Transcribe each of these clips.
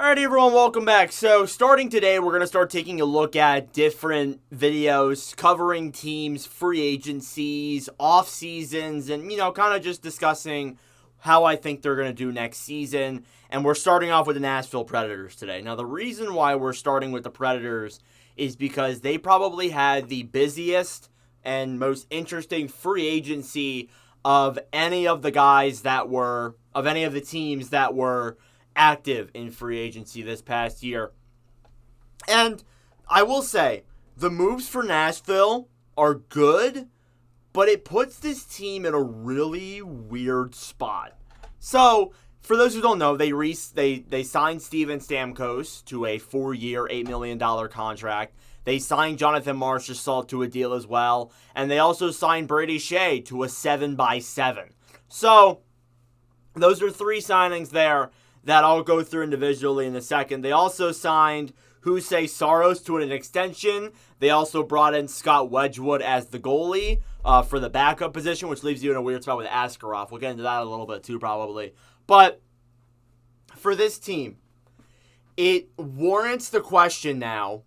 Alright everyone, welcome back. So starting today, we're going to start taking a look at different videos covering teams, free agencies, off seasons, and kind of just discussing how I think they're going to do next season. And we're starting off with the Nashville Predators today. Now the reason why we're starting with the Predators is because they probably had the busiest and most interesting free agency of any of the teams that were active in free agency this past year. And I will say, the moves for Nashville are good, but it puts this team in a really weird spot. So, for those who don't know, they signed Steven Stamkos to a 4-year, $8 million contract. They signed Jonathan Marchessault to a deal as well. And they also signed Brady Shea to a 7x7. So, those are 3 signings there that I'll go through individually in a second. They also signed Jose Saros to an extension. They also brought in Scott Wedgwood as the goalie for the backup position, which leaves you in a weird spot with Askarov. We'll get into that a little bit too, probably. But for this team, it warrants the question now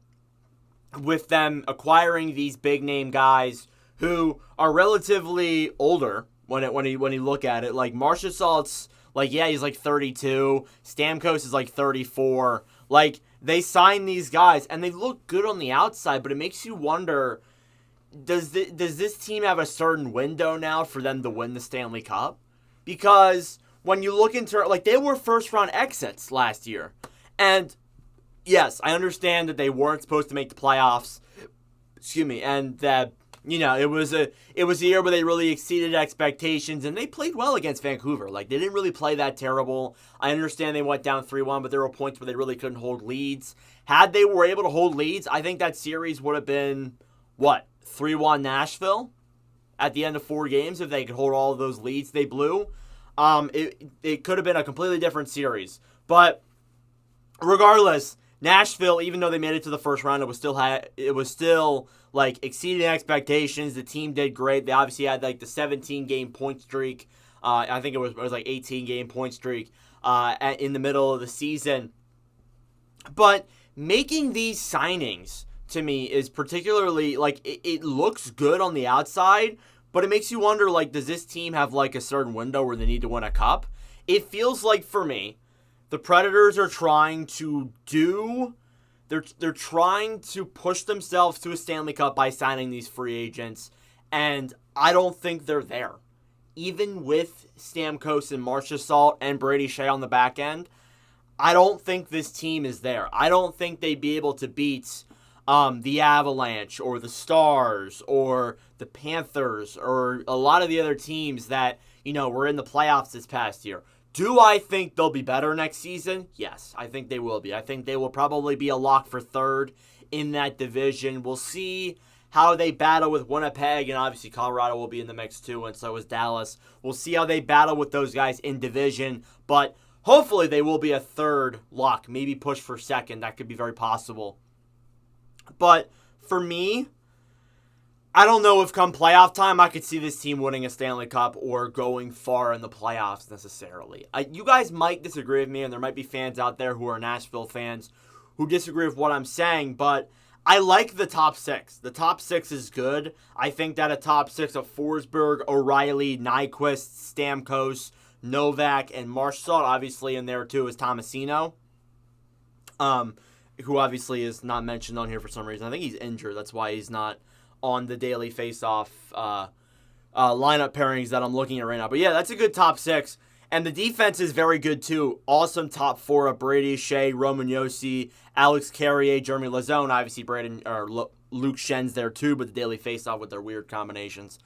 with them acquiring these big-name guys who are relatively older when you look at it. Like Marchessault's, he's 32. Stamkos is 34. They sign these guys, and they look good on the outside, but it makes you wonder, does this team have a certain window now for them to win the Stanley Cup? Because when you look into they were first-round exits last year. And, yes, I understand that they weren't supposed to make the playoffs. Excuse me. And that it was a year where they really exceeded expectations, and they played well against Vancouver. They didn't really play that terrible. I understand they went down 3-1, but there were points where they really couldn't hold leads. Had they were able to hold leads, I think that series would have been, 3-1 Nashville at the end of 4 games if they could hold all of those leads they blew. It could have been a completely different series. But regardless, Nashville, even though they made it to the first round, it was still exceeding expectations. The team did great. They obviously had the 17-game point streak. I think it was 18-game point streak in the middle of the season. But making these signings to me is particularly it looks good on the outside, but it makes you wonder does this team have a certain window where they need to win a cup? It feels like for me, the Predators are trying to They're trying to push themselves to a Stanley Cup by signing these free agents, and I don't think they're there. Even with Stamkos and Marchessault and Brady Shea on the back end, I don't think this team is there. I don't think they'd be able to beat the Avalanche or the Stars or the Panthers or a lot of the other teams that, were in the playoffs this past year. Do I think they'll be better next season? Yes, I think they will be. I think they will probably be a lock for third in that division. We'll see how they battle with Winnipeg, and obviously Colorado will be in the mix too, and so is Dallas. We'll see how they battle with those guys in division, but hopefully they will be a third lock, maybe push for second. That could be very possible. But for me, I don't know if come playoff time I could see this team winning a Stanley Cup or going far in the playoffs necessarily. You guys might disagree with me, and there might be fans out there who are Nashville fans who disagree with what I'm saying, but I like the top 6. The top 6 is good. I think that a top 6 of Forsberg, O'Reilly, Nyquist, Stamkos, Novak, and Marchessault, obviously in there too is Tomasino, who obviously is not mentioned on here for some reason. I think he's injured. That's why he's not on the daily face-off lineup pairings that I'm looking at right now. But yeah, that's a good top 6. And the defense is very good too. Awesome top 4 of Brady Shea, Roman Josi, Alex Carrier, Jeremy Lazone. Obviously Luke Schen's there too, but the daily face-off with their weird combinations.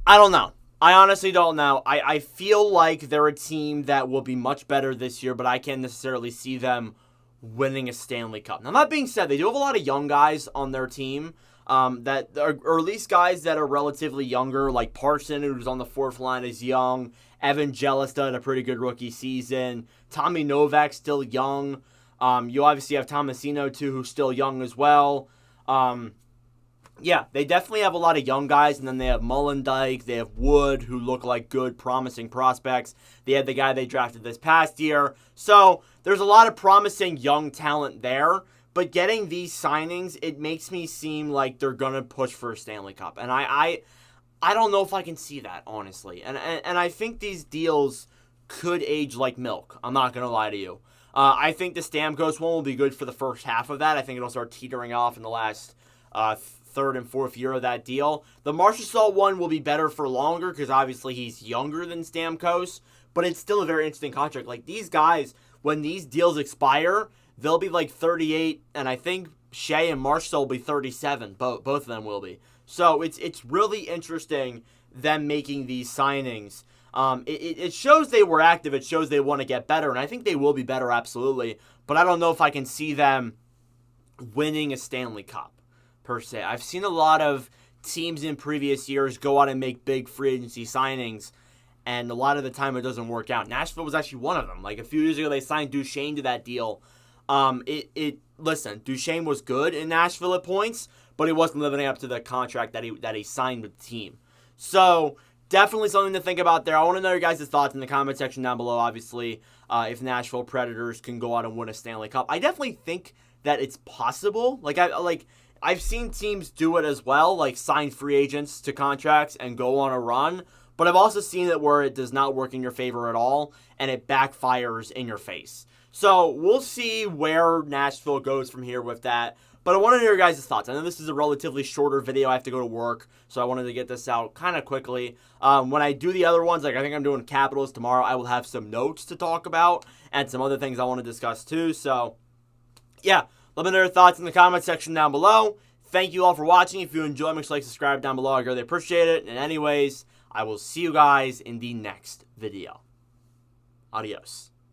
I don't know. I honestly don't know. I feel like they're a team that will be much better this year, but I can't necessarily see them winning a Stanley Cup. Now, that being said, they do have a lot of young guys on their team. That are, or at least guys that are relatively younger, like Parson, who's on the 4th line, is young. Evan Jealous done a pretty good rookie season. Tommy Novak's still young. You obviously have Tomasino, too, who's still young as well. Yeah, they definitely have a lot of young guys, and then they have Mullendijk, they have Wood, who look like good, promising prospects. They had the guy they drafted this past year. So there's a lot of promising young talent there, but getting these signings, it makes me seem like they're going to push for a Stanley Cup. And I don't know if I can see that, honestly. And I think these deals could age like milk. I'm not going to lie to you. I think the Stamkos one will be good for the first half of that. I think it'll start teetering off in the last third and fourth year of that deal. The Marchessault one will be better for longer because obviously he's younger than Stamkos, but it's still a very interesting contract. Like, these guys, when these deals expire, they'll be like 38, and I think Shea and Marchessault will be 37. Both of them will be. So it's really interesting them making these signings. It shows they were active. It shows they want to get better, and I think they will be better, absolutely. But I don't know if I can see them winning a Stanley Cup, per se. I've seen a lot of teams in previous years go out and make big free agency signings, and a lot of the time it doesn't work out. Nashville was actually one of them. Like, a few years ago, they signed Duchesne to that deal. Listen, Duchesne was good in Nashville at points, but he wasn't living up to the contract that he signed with the team. So definitely something to think about there. I want to know your guys' thoughts in the comment section down below, obviously, if Nashville Predators can go out and win a Stanley Cup. I definitely think that it's possible. I've seen teams do it as well, like sign free agents to contracts and go on a run. But I've also seen it where it does not work in your favor at all, and it backfires in your face. So we'll see where Nashville goes from here with that. But I want to know your guys' thoughts. I know this is a relatively shorter video. I have to go to work, so I wanted to get this out kind of quickly. When I do the other ones, like I think I'm doing Capitals tomorrow, I will have some notes to talk about and some other things I want to discuss too. So, yeah, let me know your thoughts in the comment section down below. Thank you all for watching. If you enjoy, make sure to subscribe down below. I really appreciate it. And anyways, I will see you guys in the next video. Adios.